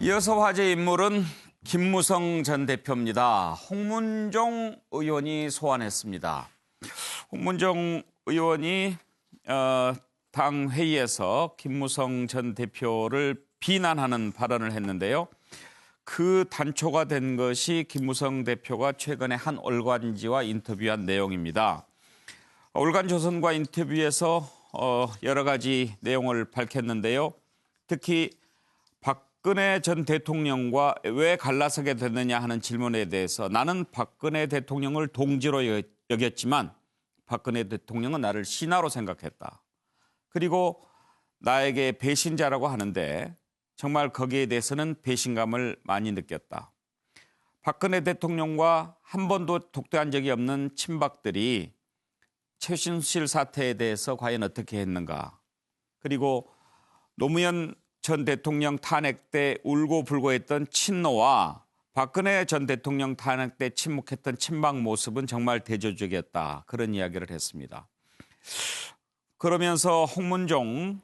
이어서 화제 인물은 김무성 전 대표입니다. 홍문종 의원이 소환했습니다. 홍문종 의원이 당 회의에서 김무성 전 대표를 비난하는 발언을 했는데요. 그 단초가 된 것이 김무성 대표가 최근에 한 월간지와 인터뷰한 내용입니다. 월간조선과 인터뷰에서 여러 가지 내용을 밝혔는데요. 특히 박근혜 전 대통령과 왜 갈라서게 됐느냐 하는 질문에 대해서 나는 박근혜 대통령을 동지로 여겼지만 박근혜 대통령은 나를 신하로 생각했다. 그리고 나에게 배신자라고 하는데 정말 거기에 대해서는 배신감을 많이 느꼈다. 박근혜 대통령과 한 번도 독대한 적이 없는 친박들이 최순실 사태에 대해서 과연 어떻게 했는가. 그리고 노무현 전 대통령 탄핵 때 울고불고 했던 친노와 박근혜 전 대통령 탄핵 때 침묵했던 친박 모습은 정말 대조적이었다. 그런 이야기를 했습니다. 그러면서 홍문종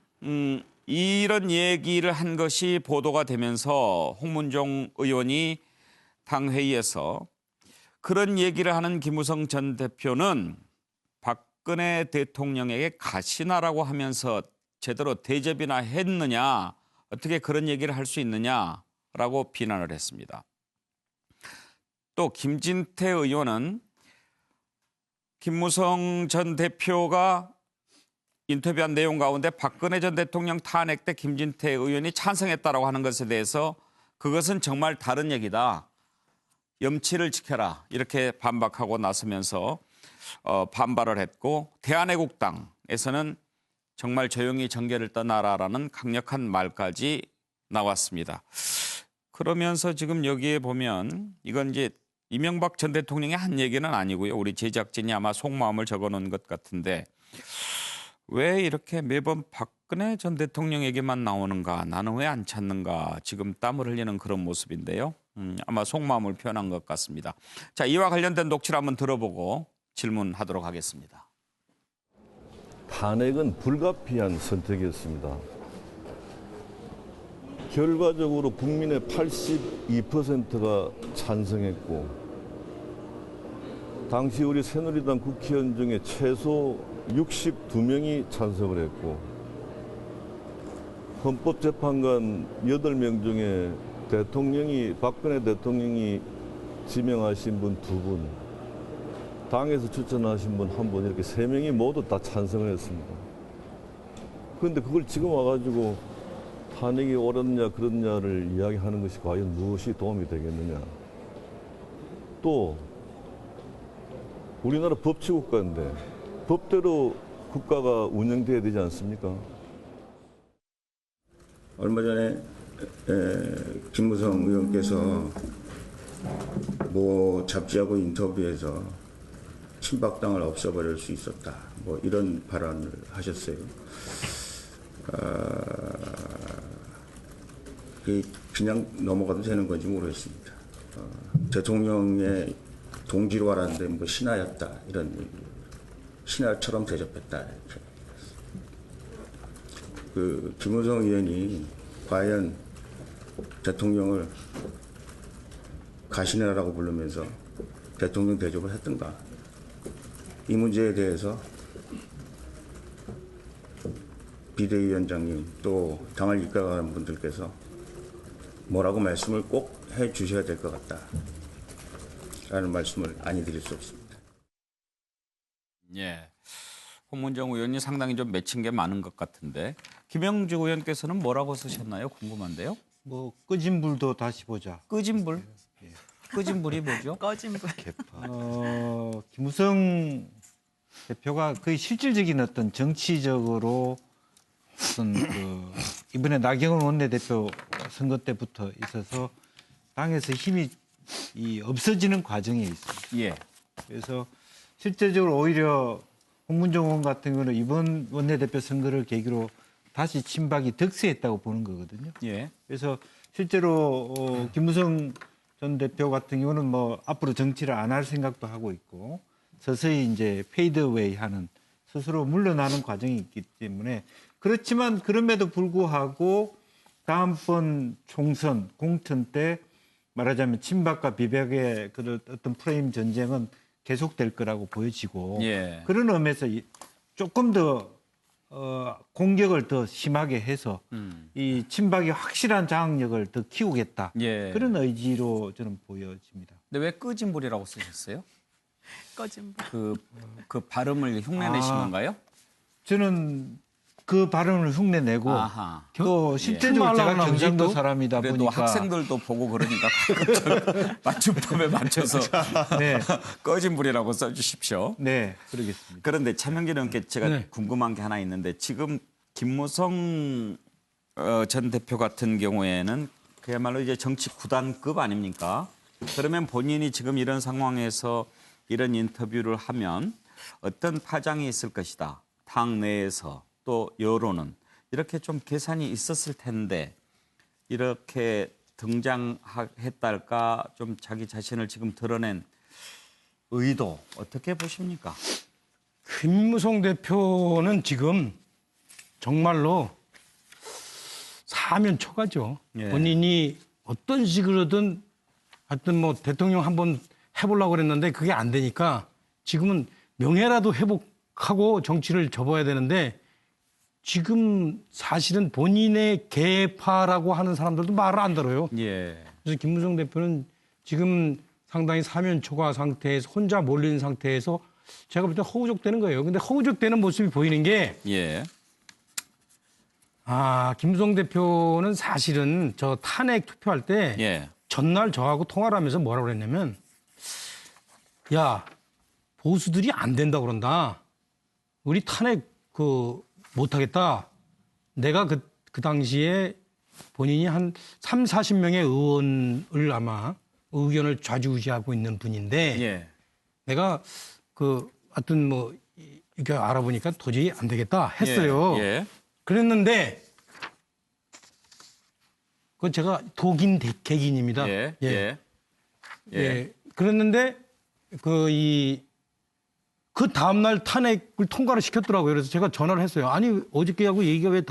이런 얘기를 한 것이 보도가 되면서 홍문종 의원이 당 회의에서 그런 얘기를 하는 김무성 전 대표는 박근혜 대통령에게 가시나라고 하면서 제대로 대접이나 했느냐, 어떻게 그런 얘기를 할 수 있느냐라고 비난을 했습니다. 또 김진태 의원은 김무성 전 대표가 인터뷰한 내용 가운데 박근혜 전 대통령 탄핵 때 김진태 의원이 찬성했다라고 하는 것에 대해서 그것은 정말 다른 얘기다. 염치를 지켜라. 이렇게 반박하고 나서면서 반발을 했고 대한애국당에서는 정말 조용히 정계를 떠나라라는 강력한 말까지 나왔습니다. 그러면서 지금 여기에 보면 이건 이제 이명박 전 대통령의 한 얘기는 아니고요. 우리 제작진이 아마 속마음을 적어놓은 것 같은데 왜 이렇게 매번 박근혜 전 대통령에게만 나오는가, 나는 왜 안 찾는가, 지금 땀을 흘리는 그런 모습인데요. 아마 속마음을 표현한 것 같습니다. 자, 이와 관련된 녹취를 한번 들어보고 질문하도록 하겠습니다. 탄핵은 불가피한 선택이었습니다. 결과적으로 국민의 82%가 찬성했고 당시 우리 새누리당 국회의원 중에 최소 62명이 찬성을 했고 헌법재판관 8명 중에 박근혜 대통령이 지명하신 분 2분, 당에서 추천하신 분 1분, 이렇게 3명이 모두 다 찬성을 했습니다. 그런데 그걸 지금 와가지고 탄핵이 옳았냐 그렇냐를 이야기하는 것이 과연 무엇이 도움이 되겠느냐. 또 우리나라 법치국가인데 법대로 국가가 운영돼야 되지 않습니까? 얼마 전에 김무성 의원께서 뭐 잡지하고 인터뷰에서 친박당을 없애버릴 수 있었다. 뭐 이런 발언을 하셨어요. 그냥 넘어가도 되는 건지 모르겠습니다. 대통령의 동지로 알았는데 뭐 신하였다. 이런 신하처럼 대접했다. 이렇게. 김무성 의원이 과연 대통령을 가시나라고 부르면서 대통령 대접을 했던가. 이 문제에 대해서 비대위원장님 또 당을 이끌어가는 분들께서 뭐라고 말씀을 꼭 해주셔야 될 것 같다. 라는 말씀을 아니 드릴 수 없습니다. 예, 홍문종 의원이 상당히 좀 맺힌 게 많은 것 같은데 김영주 의원께서는 뭐라고 쓰셨나요? 궁금한데요. 뭐 꺼진 불도 다시 보자. 끄진 불? 예. 끄진 불이 뭐죠? 꺼진 불. 김무성 대표가 거의 실질적인 어떤 정치적으로 어떤 이번에 나경원 원내대표 선거 때부터 있어서 당에서 힘이 없어지는 과정에 있습니다. 예. 그래서 실제적으로 오히려 홍문종 의원 같은 경우는 이번 원내대표 선거를 계기로 다시 친박이 득세했다고 보는 거거든요. 예. 그래서 실제로 김무성 전 대표 같은 경우는 뭐 앞으로 정치를 안 할 생각도 하고 있고 서서히 이제 페이드웨이 하는 스스로 물러나는 과정이 있기 때문에 그렇지만 그럼에도 불구하고 다음번 총선 공천 때 말하자면 친박과 비박의 그 어떤 프레임 전쟁은 계속될 거라고 보여지고 예. 그런 의미에서 조금 더 공격을 더 심하게 해서 이 친박이 확실한 장악력을 더 키우겠다. 예. 그런 의지로 저는 보여집니다. 근데 왜 꺼진 불이라고 쓰셨어요? 꺼진 불. 그 발음을 흉내내신 건가요? 저는 그 발언을 흉내내고 아하. 또 실제적으로 제가 경상도 사람이다 그래도 보니까 학생들도 보고 그러니까 맞춤법에 맞춰서 네, 꺼진 불이라고 써주십시오. 네, 그러겠습니다. 그런데 차명진 의원께 제가 네. 궁금한 게 하나 있는데 지금 김무성 전 대표 같은 경우에는 그야말로 이제 정치 구단급 아닙니까? 그러면 본인이 지금 이런 상황에서 이런 인터뷰를 하면 어떤 파장이 있을 것이다. 당 내에서 또 여론은 이렇게 좀 계산이 있었을 텐데 이렇게 등장했달까 좀 자기 자신을 지금 드러낸 의도 어떻게 보십니까? 김무성 대표는 지금 정말로 사면 초가죠. 예. 본인이 어떤 식으로든 하여튼 뭐 대통령 한번 해보려고 그랬는데 그게 안 되니까 지금은 명예라도 회복하고 정치를 접어야 되는데 지금 사실은 본인의 개파라고 하는 사람들도 말을 안 들어요. 예. 그래서 김무성 대표는 지금 상당히 사면 초과 상태에서 혼자 몰린 상태에서 제가 볼 때 허우적대는 거예요. 근데 허우적대는 모습이 보이는 게 예. 김무성 대표는 사실은 저 탄핵 투표할 때 예. 전날 저하고 통화를 하면서 뭐라고 그랬냐면 야 보수들이 안 된다 그런다. 우리 탄핵 못하겠다. 내가 그 당시에 본인이 한 3, 40명의 의원을 아마 의견을 좌지우지하고 있는 분인데 예. 내가 하여튼 뭐 이렇게 알아보니까 도저히 안 되겠다 했어요. 예. 그랬는데 그건 제가 독인 객인입니다. 예. 예. 예. 예. 그랬는데 그 다음날 탄핵을 통과를 시켰더라고요. 그래서 제가 전화를 했어요. 아니 어저께하고 얘기가 왜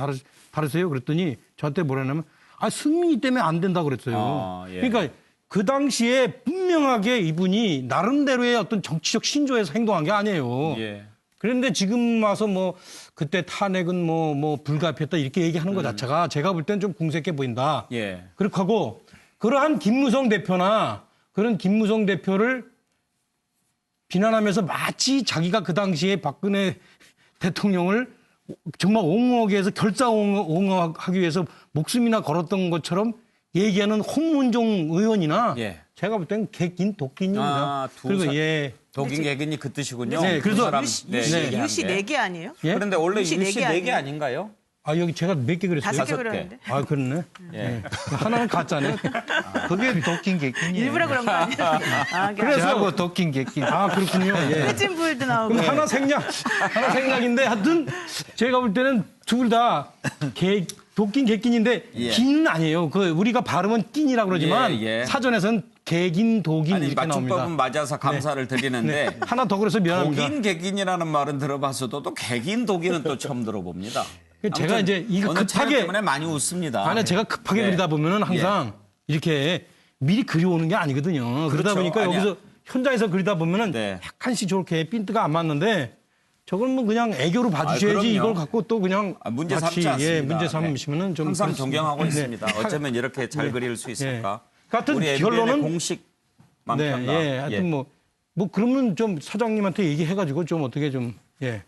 다르세요? 그랬더니 저한테 뭐라냐면 승민이 때문에 안 된다 그랬어요. 예. 그러니까 그 당시에 분명하게 이분이 나름대로의 어떤 정치적 신조에서 행동한 게 아니에요. 예. 그런데 지금 와서 뭐 그때 탄핵은 뭐 불가피했다 이렇게 얘기하는 것 자체가 제가 볼 땐 좀 궁색해 보인다. 예. 그렇게 하고 그러한 김무성 대표나 그런 김무성 대표를 비난하면서 마치 자기가 그 당시에 박근혜 대통령을 정말 옹호하기 위해서 옹호하기 위해서 목숨이나 걸었던 것처럼 얘기하는 홍문종 의원이나 예. 제가 볼 때는 객인 독인입니다. 그리고 독인 개근이 그 뜻이군요. 네, 그래서 그 사람, 얘기한 유시 게. 4개 아니에요? 예? 그런데 원래 유시 유시 네 개 4개 아니에요? 아닌가요? 여기 제가 몇 개 그랬어요? 5개 다섯 개. 그러는데. 그렇네. 예. 하나는 가짜네. 그게 도끼인 객긴이에요. 일부러 그런 거 아니에요? 그래서- 저하고 도끼인 객긴. 그렇군요. 예. 꺼진 불도 나오고. 그럼 하나 생략인데 하여튼 제가 볼 때는 둘 다 독긴 객긴인데 예. 긴은 아니에요. 우리가 발음은 낀이라고 그러지만 예, 예. 사전에서는 객인, 독인 아니 이렇게 맞춤법은 나옵니다. 맞아서 감사를 드리는데 하나 더 그래서 미안합니다. 독인 개긴이라는 말은 들어봤어도 또 개긴 독인은 또 처음 들어봅니다. 제가 아무튼 이제 이거 오늘 촬영 급하게 때문에 많이 웃습니다. 아니 제가 급하게 예. 그리다 보면은 항상 이렇게 미리 그려오는 게 아니거든요. 그러다 그렇죠. 보니까 아니야. 여기서 현장에서 그리다 보면은 네. 약간씩 저렇게 핀트가 안 맞는데 저건 뭐 그냥 애교로 봐주셔야지 그럼요. 이걸 갖고 또 그냥 문제 마치, 삼지 않습니다. 문제 삼으시면은 좀 항상 그렇습니다. 존경하고 네. 있습니다. 어쩌면 이렇게 잘 그릴 수 있을까? 하여튼 우리 MBN의 결론은 공식 네, 맘편다. 예, 하여튼 뭐 그러면 좀 사장님한테 얘기해가지고 좀 어떻게 좀 예.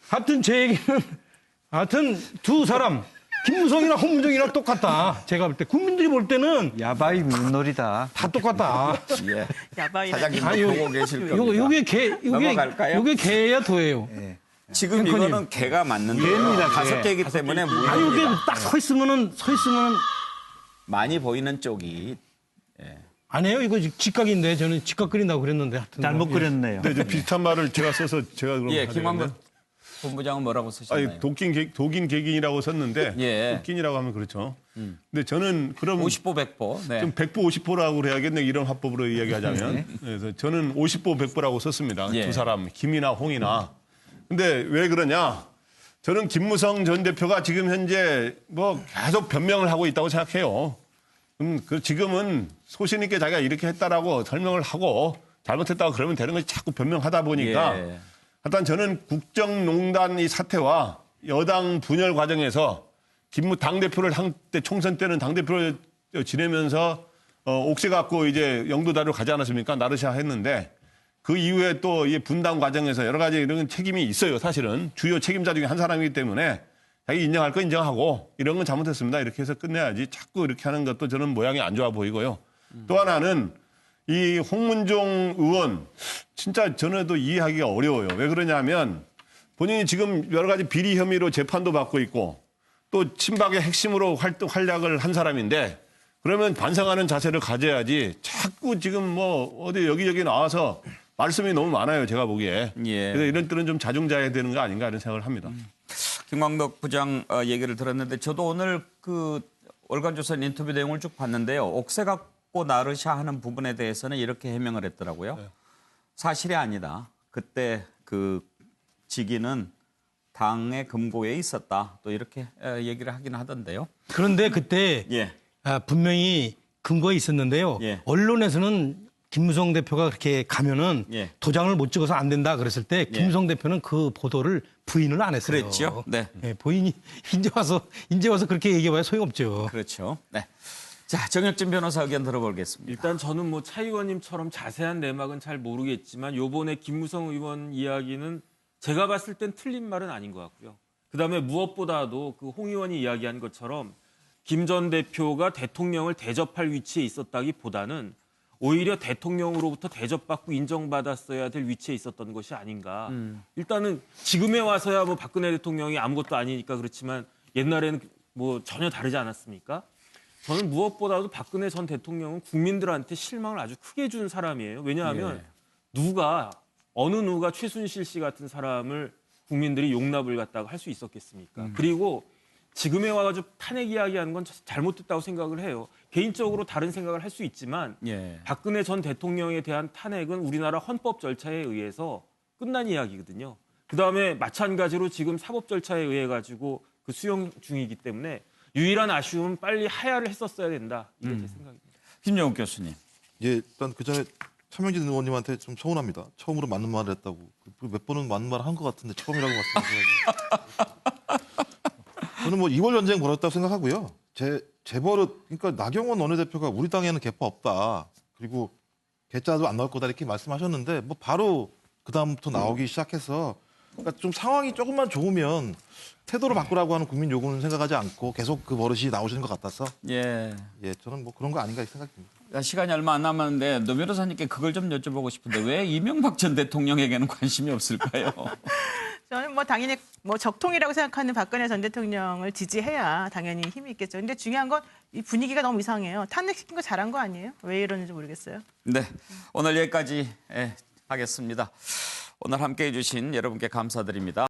하여튼 제 얘기는 하여튼 두 사람 김무성이나 홍문종이랑 똑같다. 제가 볼 때 국민들이 볼 때는 야바이 민놀이다. 다 똑같다. 예. 야바이. 사장님도 아니, 보고 계실 겁니다. 넘어갈까요? 요게 개야 도예요. 지금 앵커님. 이거는 개가 맞는데 개입니다, 개. 5개이기 때문에 아니 이게 무효입니다. 딱 서 있으면은 많이 보이는 쪽이 아니에요. 이거 직각인데 저는 직각 그린다고 그랬는데 하여튼 잘못 뭐, 그렸네요. 네, 비슷한 말을 제가 써서 제가 그럼 예, 하려고 김한근 했는데. 본부장은 뭐라고 쓰셨나요? 아니 독인 개긴이라고 썼는데 예. 독긴이라고 하면 그렇죠. 근데 저는 그럼 50보 100보. 네. 좀 100보 50보라고 해야겠네 이런 화법으로 이야기하자면 그래서 저는 50보 100보라고 썼습니다. 예. 두 사람 김이나 홍이나. 근데 왜 그러냐? 저는 김무성 전 대표가 지금 현재 뭐 계속 변명을 하고 있다고 생각해요. 지금은 소신 있게 자기가 이렇게 했다라고 설명을 하고 잘못했다고 그러면 되는 거지 자꾸 변명하다 보니까 예. 하여튼 저는 국정농단 이 사태와 여당 분열 과정에서 당대표를 한때 총선 때는 당대표를 지내면서 옥새 갖고 이제 영도다리로 가지 않았습니까? 나르샤 했는데 그 이후에 또 이 분당 과정에서 여러 가지 이런 책임이 있어요. 사실은 주요 책임자 중에 한 사람이기 때문에 자기 인정할 거 인정하고 이런 건 잘못했습니다. 이렇게 해서 끝내야지 자꾸 이렇게 하는 것도 저는 모양이 안 좋아 보이고요. 또 하나는 이 홍문종 의원 진짜 전에도 이해하기가 어려워요. 왜 그러냐면 본인이 지금 여러 가지 비리 혐의로 재판도 받고 있고 또 친박의 핵심으로 활약을 한 사람인데 그러면 반성하는 자세를 가져야지 자꾸 지금 뭐 어디 여기저기 나와서 말씀이 너무 많아요. 제가 보기에. 예. 그래서 이런 때는 좀 자중자애해야 되는 거 아닌가 이런 생각을 합니다. 김광덕 부장 얘기를 들었는데 저도 오늘 그 월간조선 인터뷰 내용을 쭉 봤는데요. 옥새 갖고 나르샤 하는 부분에 대해서는 이렇게 해명을 했더라고요. 사실이 아니다. 그때 그 직위는 당의 금고에 있었다. 또 이렇게 얘기를 하긴 하던데요. 그런데 그때 예. 분명히 근거에 있었는데요. 예. 언론에서는 김무성 대표가 그렇게 가면은 예. 도장을 못 찍어서 안 된다 그랬을 때 김무성 대표는 그 보도를 부인을 안 했어요. 그랬죠. 네. 예, 부인이 이제 와서 그렇게 얘기해봐야 소용없죠. 그렇죠. 네. 자, 정혁진 변호사 의견 들어보겠습니다. 일단 저는 뭐 차 의원님처럼 자세한 내막은 잘 모르겠지만 요번에 김무성 의원 이야기는 제가 봤을 땐 틀린 말은 아닌 것 같고요. 그다음에 무엇보다도 그 홍 의원이 이야기한 것처럼 김 전 대표가 대통령을 대접할 위치에 있었다기보다는 오히려 대통령으로부터 대접받고 인정받았어야 될 위치에 있었던 것이 아닌가. 일단은 지금에 와서야 뭐 박근혜 대통령이 아무것도 아니니까 그렇지만 옛날에는 뭐 전혀 다르지 않았습니까? 저는 무엇보다도 박근혜 전 대통령은 국민들한테 실망을 아주 크게 준 사람이에요. 왜냐하면 어느 누가 최순실 씨 같은 사람을 국민들이 용납을 갖다가 할 수 있었겠습니까? 그리고 지금에 와가지고 탄핵 이야기하는 건 잘못됐다고 생각을 해요. 개인적으로 다른 생각을 할 수 있지만 예. 박근혜 전 대통령에 대한 탄핵은 우리나라 헌법 절차에 의해서 끝난 이야기거든요. 그다음에 마찬가지로 지금 사법 절차에 의해 가지고 그 수용 중이기 때문에 유일한 아쉬움은 빨리 하야를 했었어야 된다. 이게 제 생각입니다. 김영욱 교수님. 예, 일단 그 전에 차명진 의원님한테 좀 서운합니다. 처음으로 맞는 말을 했다고. 몇 번은 맞는 말을 한 것 같은데 처음이라고 말씀하셔야지. 저는 뭐 2월 전쟁 벌었다고 생각하고요. 재벌은 그러니까 나경원 원내대표가 우리 당에는 개파 없다. 그리고 개짜도 안 나올 거다 이렇게 말씀하셨는데 뭐 바로 그 다음부터 나오기 시작해서 그러니까 좀 상황이 조금만 좋으면 태도를 바꾸라고 하는 국민 요구는 생각하지 않고 계속 그 버릇이 나오시는 것 같아서 예. 예, 저는 뭐 그런 거 아닌가 생각됩니다. 시간이 얼마 안 남았는데 노 변호사님께 그걸 좀 여쭤보고 싶은데 왜 이명박 전 대통령에게는 관심이 없을까요? 저는 뭐 당연히 뭐 적통이라고 생각하는 박근혜 전 대통령을 지지해야 당연히 힘이 있겠죠. 근데 중요한 건 이 분위기가 너무 이상해요. 탄핵시킨 거 잘한 거 아니에요? 왜 이러는지 모르겠어요. 네, 오늘 여기까지 하겠습니다. 오늘 함께해 주신 여러분께 감사드립니다.